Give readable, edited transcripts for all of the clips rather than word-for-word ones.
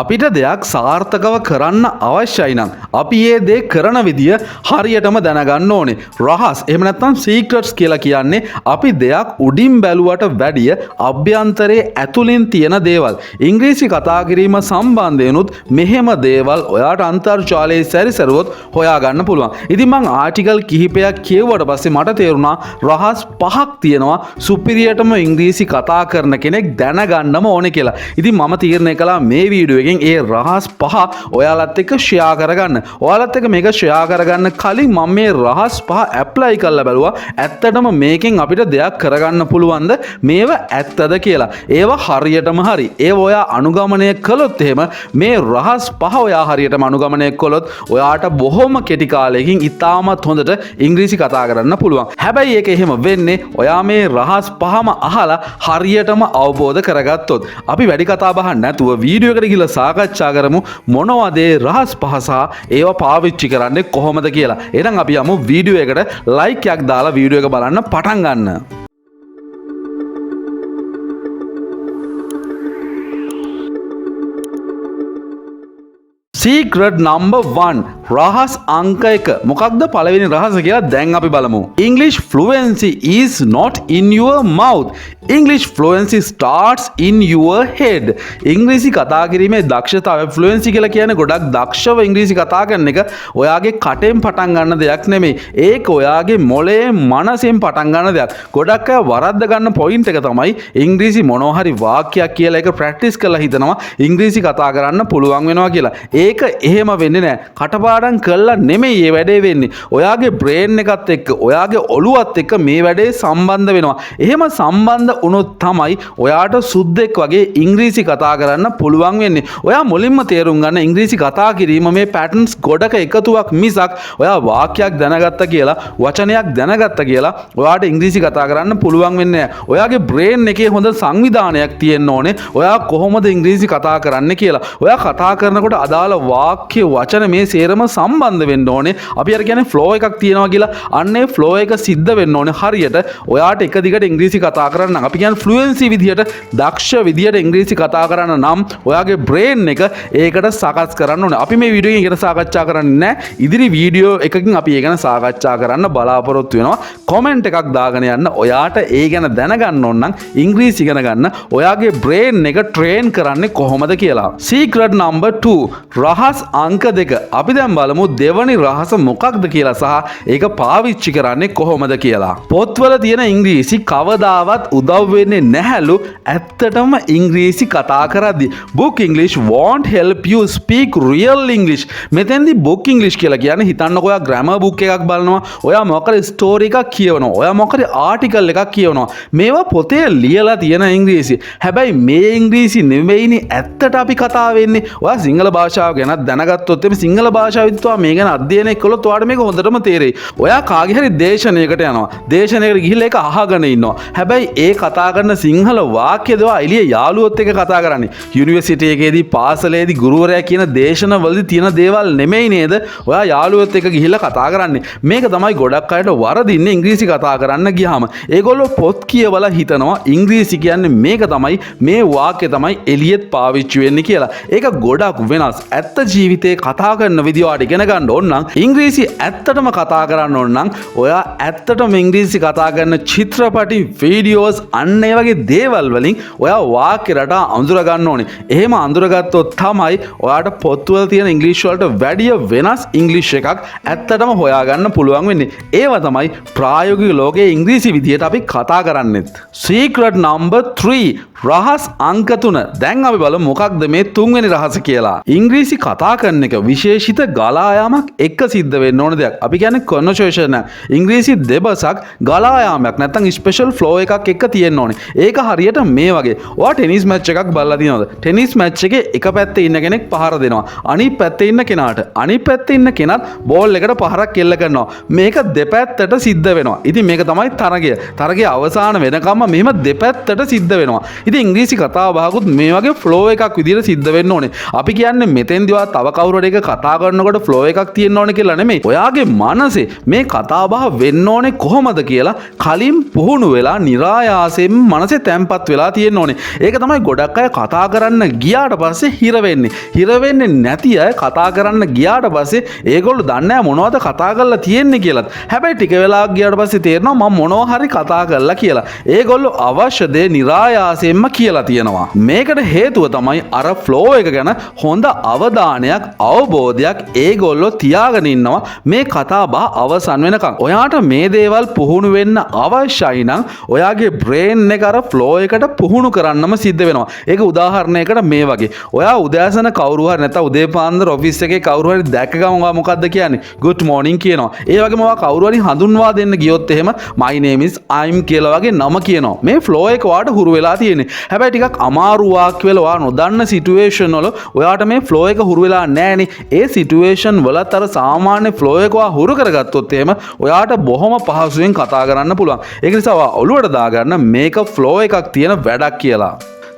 අපිට දෙයක් සාර්ථකව කරන්න අවශ්‍යයි නම් අපි ඒ දේ කරන විදිය හරියටම දැනගන්න ඕනේ. රහස් එහෙම නැත්නම් සීක්‍රට්ස් කියලා කියන්නේ අපි දෙයක් උඩින් බැලුවට වැඩිය අභ්‍යන්තරයේ ඇතුලින් තියෙන දේවල්. ඉංග්‍රීසි කතා කිරීම සම්බන්ධයෙන්ුත් මෙහෙම දේවල් ඔයාට අන්තර්ජාලයේ සැරිසරුවොත් හොයාගන්න පුළුවන්. ඉතින් මම ආටිකල් කිහිපයක් කියවුවට පස්සේ මට තේරුණා රහස් 5ක් තියෙනවා සුපිරියටම ඉංග්‍රීසි කතා කරන කෙනෙක් දැනගන්නම ඕනේ කියලා. ඉතින් මම තීරණය කළා මේ වීඩියෝ ඒ රහස් 5 ඔයාලත් එක්ක ෂෙයා කරගන්න. ඔයාලත් එක්ක මේක ෂෙයා කරගන්න කලින් මම මේ රහස් 5 ඇප්ලයි කරලා බැලුවා. ඇත්තටම මේකෙන් අපිට දෙයක් කරගන්න පුළුවන්ද? මේව ඇත්තද කියලා. ඒවා හරියටම හරි. ඒව ඔයා අනුගමනය කළොත් එහෙම මේ රහස් 5 ඔයා හරියටම අනුගමනය කළොත් ඔයාට බොහොම කෙටි කාලයකින් ඉතාමත් හොඳට ඉංග්‍රීසි කතා කරන්න පුළුවන්. හැබැයි ඒක එහෙම වෙන්නේ ඔයා මේ රහස් 5ම අහලා හරියටම අවබෝධ කරගත්තොත්. අපි වැඩි කතා බහ නැතුව වීඩියෝ එකට ගිහලා සාකච්ඡා කරමු මොනවද රහස් 5 සහ ඒවා පාවිච්චි කරන්නේ කොහොමද කියලා. එහෙනම් අපි යමු වීඩියෝ එකට ලයික් එකක් දාලා වීඩියෝ එක බලන්න පටන් ගන්න. Secret number 1 රහස් අංක 1 මොකක්ද පළවෙනි රහස කියලා දැන් අපි බලමු. English fluency is not in your mouth. English fluency starts in your head. ඉංග්‍රීසි කතා කිරීමේ දක්ෂතාවය fluency කියලා කියන්නේ ගොඩක් දක්ෂව ඉංග්‍රීසි කතා කරන එක ඔයාගේ කටෙන් පටන් ගන්න දෙයක් නෙමෙයි. ඒක ඔයාගේ මොළයේ මනසෙන් පටන් ගන්න දෙයක්. ගොඩක් අය වරද්ද ගන්න පොයින්ට් එක තමයි ඉංග්‍රීසි මොනවා හරි වාක්‍යයක් කියලා ඒක ප්‍රැක්ටිස් කරලා හිතනවා ඉංග්‍රීසි කතා කරන්න පුළුවන් වෙනවා කියලා. ඒක එහෙම වෙන්නේ නැහැ. කටපාඩම් කළා නෙමෙයි මේ වැඩේ වෙන්නේ. ඔයාගේ බ්‍රේන් එකත් එක්ක ඔයාගේ ඔළුවත් එක්ක මේ වැඩේ සම්බන්ධ වෙනවා. එහෙම සම්බන්ධ වුණොත් තමයි ඔයාට සුද්දෙක් වගේ ඉංග්‍රීසි කතා කරන්න පුළුවන් වෙන්නේ. ඔයා මුලින්ම තේරුම් ගන්න ඉංග්‍රීසි කතා කිරීම මේ පැටර්න්ස් ගොඩක එකතුවක් මිසක් ඔයා වාක්‍යයක් දැනගත්ත කියලා වචනයක් දැනගත්ත කියලා ඔයාට ඉංග්‍රීසි කතා කරන්න පුළුවන් වෙන්නේ නැහැ. ඔයාගේ බ්‍රේන් එකේ හොඳ සංවිධානයක් තියෙන්න ඕනේ. ඔයා කොහොමද ඉංග්‍රීසි කතා කරන්න කියලා. ඔයා කතා කරනකොට අදාළ වාක්‍ය වචන මේ සේරම සම්බන්ධ වෙන්න ඕනේ. අපි අර කියන්නේ ෆ්ලෝ එකක් තියෙනවා කියලා. අන්නේ ෆ්ලෝ එක සිද්ධ වෙන්න ඕනේ හරියට. ඔයාට එක දිගට ඉංග්‍රීසි කතා කරන්න අපි කියන්නේ ෆ්ලුවෙන්සි විදියට දක්ෂ විදියට ඉංග්‍රීසි කතා කරන්න නම් ඔයාගේ බ්‍රේන් එක ඒකට සකස් කරන්න ඕනේ. අපි මේ වීඩියෝ එකෙන් ඒකට සාකච්ඡා කරන්නේ නැහැ. ඉදිරි වීඩියෝ එකකින් අපි ඒ ගැන සාකච්ඡා කරන්න බලාපොරොත්තු වෙනවා. කමෙන්ට් එකක් දාගෙන යන්න. ඔයාට ඒ ගැන දැනගන්න ඕන නම් ඉංග්‍රීසි ඉගෙන ගන්න ඔයාගේ බ්‍රේන් එක ට්‍රේන් කරන්නේ කොහොමද කියලා. Secret number 2 රහස් අංක 2. අපි දැන් බලමු දෙවනි රහස මොකක්ද කියලා සහ ඒක පාවිච්චි කරන්නේ කොහොමද කියලා. පොත්වල තියෙන ඉංග්‍රීසි කවදාවත් උදව් වෙන්නේ නැහැලු ඇත්තටම ඉංග්‍රීසි කතා කරද්දී. Book English won't help you speak real English. මෙතෙන්දී book English කියලා කියන්නේ හිතන්නකෝ ඔයා grammar book එකක් බලනවා. ඔයා මොකද ස්ටෝරි එකක් කියවනවා. ඔයා මොකද ආටිකල් එකක් කියවනවා. මේවා පොතේ ලියලා තියෙන ඉංග්‍රීසි. හැබැයි මේ ඉංග්‍රීසි නෙවෙයිනේ ඇත්තට අපි කතා වෙන්නේ. ඔයා සිංහල භාෂාව ගැන දැනගත්තොත් එimhe සිංහල භාෂාවෙත් ඔයා මේ ගැන අධ්‍යයනය කළොත් ඔයාට මේක හොඳටම තේරෙයි. ඔයා කාගේ හරි දේශනයකට යනවා. දේශනයකට ගිහිල්ලා ඒක අහගෙන ඉන්නවා. හැබැයි ඒ කතා කරන සිංහල වාක්‍ය දේවා එළිය යාළුවොත් එක්ක කතා කරන්නේ. යුනිවර්සිටි එකේදී පාසලේදී ගුරුවරයා කියන දේශනවලදී තියෙන දේවල් නෙමෙයි නේද? ඔයා යාළුවොත් එක්ක ගිහිල්ලා කතා කරන්නේ. මේක තමයි ගොඩක් අයට වරදින්නේ ඉංග්‍රීසි කතා කරන්න ගියාම. ඒගොල්ලෝ පොත් කියවලා හිතනවා ඉංග්‍රීසි කියන්නේ මේක තමයි මේ වාක්‍ය තමයි එළියෙත් පාවිච්චි වෙන්නේ කියලා. ඒක ගොඩක් වෙනස්. ඇත්ත ජීවිතේ කතා කරන විදිය ඔයාට ඉගෙන ගන්න ඕන නම් ඉංග්‍රීසි ඇත්තටම කතා කරන්න ඕන නම් ඔයා ඇත්තටම ඉංග්‍රීසි කතා කරන චිත්‍රපටි වීඩියෝස් අන්න ඒ වගේ දේවල් වලින් ඔයා වාක්‍ය රටා අඳුර ගන්න ඕනේ. එහෙම අඳුරගත්තොත් තමයි ඔයාට පොත්වල තියෙන ඉංග්‍රීසි වලට වැඩිය වෙනස් ඉංග්‍රීසි එකක් ඇත්තටම හොයාගන්න පුළුවන් වෙන්නේ. ඒවා තමයි ප්‍රායෝගික ලෝකයේ ඉංග්‍රීසි විදියට අපි කතා කරන්නේත්. Secret number 3 රහස් අංක 3. දැන් අපි බලමු මොකක්ද මේ තුන්වෙනි රහස කියලා. ඉංග්‍රීසි කතා කරන එක විශේෂිත ගලා යාමක් එක්ක සිද්ධ වෙන්න ඕන දෙයක්. අපි කියන්නේ conversation එක. ඉංග්‍රීසි දෙබසක් ගලා යාමක් නැත්නම් ස්පෙෂල් ෆ්ලෝ එකක් එක්ක තියෙන්න ඕනේ. ඒක හරියට මේ වගේ. ඔයා ටෙනිස් මැච් එකක් බලලා තියෙනවද? ටෙනිස් මැච් එකේ එක පැත්තේ ඉන්න කෙනෙක් පහර දෙනවා. අනිත් පැත්තේ ඉන්න කෙනාට. අනිත් පැත්තේ ඉන්න කෙනත් බෝල් එකට පහරක් එල්ල කරනවා. මේක දෙපැත්තට සිද්ධ වෙනවා. ඉතින් මේක තමයි තරගය. තරගයේ අවසාන වෙනකම්ම මෙහෙම දෙපැත්තට සිද්ධ වෙනවා. ඉතින් ඉංග්‍රීසි කතා බහකුත් මේ වගේ ෆ්ලෝ එකක් විදිහට සිද්ධ වෙන්න ඕනේ. අපි කියන්නේ මෙතෙන්දී ඔයා තව කවුරු හරි එක කතා කරනකොට ෆ්ලෝ එකක් තියෙන්න ඕනේ කියලා නෙමෙයි. ඔයාගේ මනසේ මේ කතා බහ වෙන්න ඕනේ කොහොමද කියලා කලින් පුහුණු වෙලා નિરાයාසයෙන් මනසේ තැම්පත් වෙලා තියෙන්න ඕනේ. ඒක තමයි ගොඩක් අය කතා කරන්න ගියාට පස්සේ හිර වෙන්නේ. හිර වෙන්නේ නැති අය කතා කරන්න ගියාට පස්සේ ඒගොල්ලෝ දන්නේ නැහැ මොනවද කතා කරලා තියෙන්නේ කියලාත්. හැබැයි ටික වෙලාවක් ගියාට පස්සේ තේරෙනවා මම මොනවා හරි කතා කරලා කියලා. ඒගොල්ලෝ අවශ්‍ය දේ નિરાයාසයෙන්ම කියලා තියෙනවා. මේකට හේතුව තමයි අර ෆ්ලෝ එක ගැන හොඳ අවධානයක් අවබෝධයක් ඒගොල්ලෝ තියාගෙන ඉන්නවා මේ කතා බහ අවසන් වෙනකන්. ඔයාට මේ දේවල් පුහුණු වෙන්න අවශ්‍යයි නම් ඔයාගේ බ්‍රේන් එක අර ෆ්ලෝ එකට පුහුණු කරන්නම සිද්ධ වෙනවා. ඒක උදාහරණයකට මේ වගේ. ඔයා උදෑසන කවුරු හරි නැත්නම් උදේ පාන්දර ඔෆිස් එකේ කවුරු හරි දැක්ක ගමන් ඔයා මොකද්ද කියන්නේ? good morning කියනවා. ඒ වගේම ඔයා කවුරු හරි හඳුන්වා දෙන්න ගියොත් එහෙම my name is I'm කියලා වගේ නම කියනවා. මේ ෆ්ලෝ එක ඔයාට හුරු වෙලා තියෙන්නේ. හැබැයි ටිකක් අමාරු වාක්‍ය වල ඔයා නොදන්න සිටුේෂන් වල ඔයාට මේ ෆ්ලෝ එක හුරු වෙලා නැහැනේ. ඒ සිටුේෂන් වලත් අර සාමාන්‍ය ෆ්ලෝ එක ඔයා හුරු කරගත්තොත් එහෙම ඔයාට බොහොම පහසුවෙන් කතා කරන්න පුළුවන්. ඒක නිසා ඔයා ඔළුවට දාගන්න මේක ෆ්ලෝ එකක් තියෙන වැඩක් කියලා.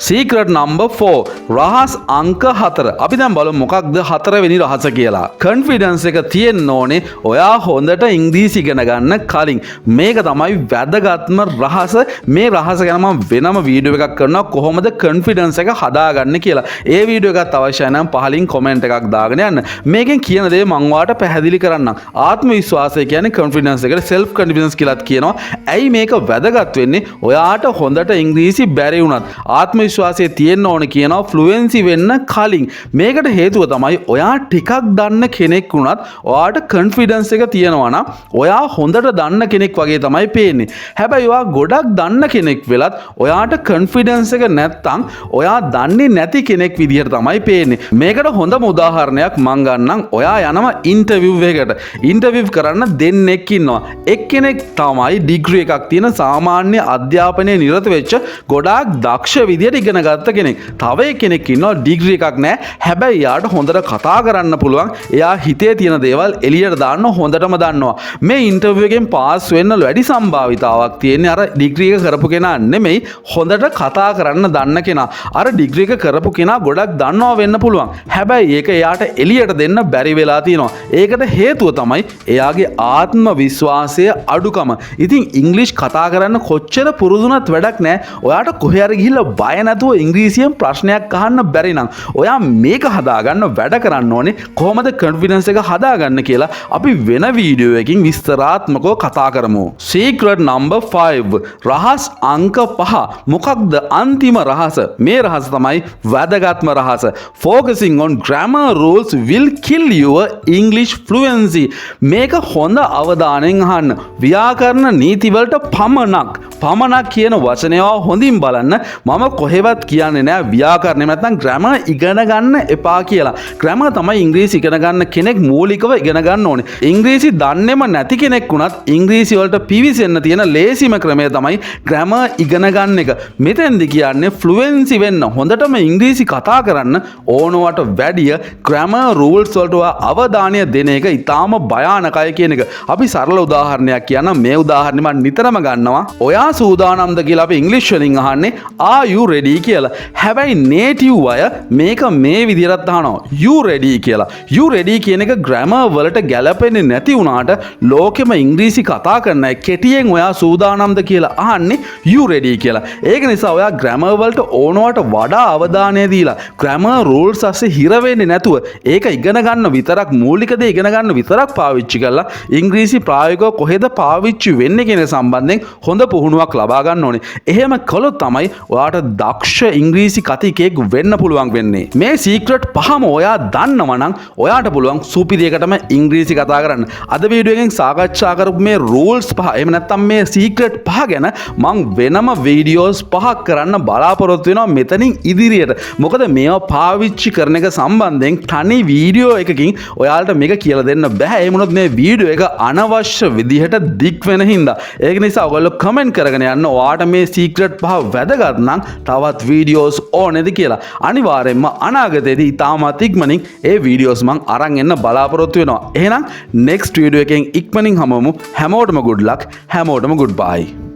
Secret number 4 රහස් අංක 4. අපි දැන් බලමු මොකක්ද 4 වෙනි රහස කියලා. confidence එක තියෙන්න ඕනේ ඔයා හොඳට ඉංග්‍රීසි ඉගෙන ගන්න කලින්. මේක තමයි වැදගත්ම රහස. මේ රහස ගැන මම වෙනම වීඩියෝ එකක් කරනවා කොහොමද confidence එක හදාගන්නේ කියලා. ඒ වීඩියෝ එකත් අවශ්‍යයි නම් පහලින් comment එකක් දාගෙන යන්න. මේකෙන් කියන දේ මම ඔයාලට පැහැදිලි කරන්නම්. ආත්ම විශ්වාසය කියන්නේ confidence එකට self confidence කියලාත් කියනවා. ඇයි මේක වැදගත් වෙන්නේ? ඔයාට හොඳට ඉංග්‍රීසි බැරි වුණත් ආත්ම විශ්වාසය තියෙන්න ඕන කියනවා ෆ්ලුවෙන්සි වෙන්න කලින්. මේකට හේතුව තමයි ඔයා ටිකක් දන්න කෙනෙක් වුණත් ඔයාට කොන්ෆිඩන්ස් එක තියෙනවා නම් ඔයා හොඳට දන්න කෙනෙක් වගේ තමයි පේන්නේ. හැබැයි ඔයා ගොඩක් දන්න කෙනෙක් වෙලත් ඔයාට කොන්ෆිඩන්ස් එක නැත්තම් ඔයා දන්නේ නැති කෙනෙක් විදිහට තමයි පේන්නේ. මේකට හොඳම උදාහරණයක් මම ගන්නම්. ඔයා යනවා ඉන්ටර්විව් එකකට. ඉන්ටර්විව් කරන්න දෙන්නෙක් ඉන්නවා. එක්කෙනෙක් තමයි ඩිග්‍රී එකක් තියෙන සාමාන්‍ය අධ්‍යාපනයේ නිරත වෙච්ච ගොඩාක් දක්ෂ විදිහට ඉගෙන ගත්ත කෙනෙක්. තව කෙනෙක් ඉන්නවා ඩිග්‍රී එකක් නැහැ. හැබැයි යාට හොඳට කතා කරන්න පුළුවන්. එයා හිතේ තියෙන දේවල් එළියට දාන්න හොඳටම දන්නවා. මේ ඉන්ටර්විව් එකෙන් පාස් වෙන්න වැඩි සම්භාවිතාවක් තියෙන්නේ අර ඩිග්‍රී එක කරපු කෙනා නෙමෙයි හොඳට කතා කරන්න දන්න කෙනා. අර ඩිග්‍රී එක කරපු කෙනා ගොඩක් දන්නවා වෙන්න පුළුවන්. හැබැයි ඒක එයාට එළියට දෙන්න බැරි වෙලා තියෙනවා. ඒකට හේතුව තමයි එයාගේ ආත්ම විශ්වාසය අඩුකම. ඉතින් ඉංග්‍රීසි කතා කරන්න කොච්චර පුරුදුනත් වැඩක් නැහැ. ඔයාට කොහේ හරි ගිහිල්ලා බය නැතුව ඉංග්‍රීසියෙන් ප්‍රශ්නයක් අහන්න බැරි නම් ඔයා මේක හදාගන්න වැඩ කරන්න ඕනේ කොහොමද කොන්ෆිඩන්ස් එක හදාගන්න කියලා අපි වෙන වීඩියෝ එකකින් විස්තරාත්මකව කතා කරමු. Secret number 5 රහස් අංක 5. මොකක්ද අන්තිම රහස? මේ රහස තමයි වැදගත්ම රහස. Focusing on grammar rules will kill your English fluency. මේක හොඳ අවධානයෙන් අහන්න. ව්‍යාකරණ නීති වලට පමණක් කියන වචනය හොඳින් බලන්න. මම කොහෙවත් කියන්නේ නෑ ව්‍යාකරණය නැත්නම් ග්‍රැමර් ඉගෙන ගන්න එපා කියලා. ග්‍රැමර් තමයි ඉංග්‍රීසි ඉගෙන ගන්න කෙනෙක් මූලිකව ඉගෙන ගන්න ඕනේ. ඉංග්‍රීසි දන්නේම නැති කෙනෙක් වුණත් ඉංග්‍රීසි වලට පිවිසෙන්න තියෙන ලේසිම ක්‍රමය තමයි ග්‍රැමර් ඉගෙන ගන්න එක. මෙතෙන්දි කියන්නේ ෆ්ලුවෙන්සි වෙන්න හොඳටම ඉංග්‍රීසි කතා කරන්න ඕනවට වැඩිය ග්‍රැමර් රූල්ස් වලට අවධානය දෙන එක ඊටාම භයානකයි කියන එක. අපි සරල උදාහරණයක් කියන්නම්. මේ උදාහරණය මම නිතරම ගන්නවා. ඔයා සූදානම්ද කියලා අපි ඉංග්‍රීසි වලින් අහන්නේ are you ready කියලා. හැබැයි native අය මේක මේ විදිහට අහනවා you ready කියලා. you ready කියන එක grammar වලට ගැලපෙන්නේ නැති වුණාට ලෝකෙම ඉංග්‍රීසි කතා කරන අය කෙටියෙන් ඔයා සූදානම්ද කියලා අහන්නේ you ready කියලා. ඒක නිසා ඔයා grammar වලට ඕනවට වඩා අවධානය දීලා grammar rules අස්සේ හිර වෙන්නේ නැතුව ඒක ඉගෙන ගන්න විතරක් මූලික දේ ඉගෙන ගන්න විතරක් පාවිච්චි කරලා ඉංග්‍රීසි ප්‍රායෝගිකව කොහෙද පාවිච්චි වෙන්නේ කියන සම්බන්ධයෙන් හොඳ පුහුණුවක් ලබා ගන්න ඕනේ. එහෙම කළොත් තමයි ඔයාට දක්ෂ ඉංග්‍රීසි කතිකයෙක් වෙන්න පුළුවන් වෙන්නේ. මේ සීක්‍රට් පහම ඔයා දන්නවා නම් ඔයාට පුළුවන් සුපිරියකටම ඉංග්‍රීසි කතා කරන්න. අද වීඩියෝ එකෙන් සාකච්ඡා කරපු මේ රූල්ස් පහ එහෙම නැත්නම් මේ සීක්‍රට් පහ ගැන මම වෙනම වීඩියෝස් පහක් කරන්න බලාපොරොත්තු වෙනවා මෙතනින් ඉදිරියට. මොකද මේවා පාවිච්චි කරන එක සම්බන්ධයෙන් තනි වීඩියෝ එකකින් ඔයාලට මේක කියලා දෙන්න බෑ. ඒ මොනොත් මේ වීඩියෝ එක අනවශ්‍ය විදිහට දික් වෙන හින්දා. ඒක නිසා ඔයගොල්ලෝ කමෙන්ට් කරගෙන යන්න ඔයාට මේ සීක්‍රට් පහ වැදගත් නම් තවත් වීඩියෝස් ඕනේද කියලා. අනිවාර්යෙන්ම අනාගතයේදී ඉතාමත් ඉක්මනින් ඒ වීඩියෝස් මම අරන් එන්න බලාපොරොත්තු වෙනවා. එහෙනම් next වීඩියෝ එකෙන් ඉක්මනින් හමුවමු. හැමෝටම good luck. හැමෝටම goodbye.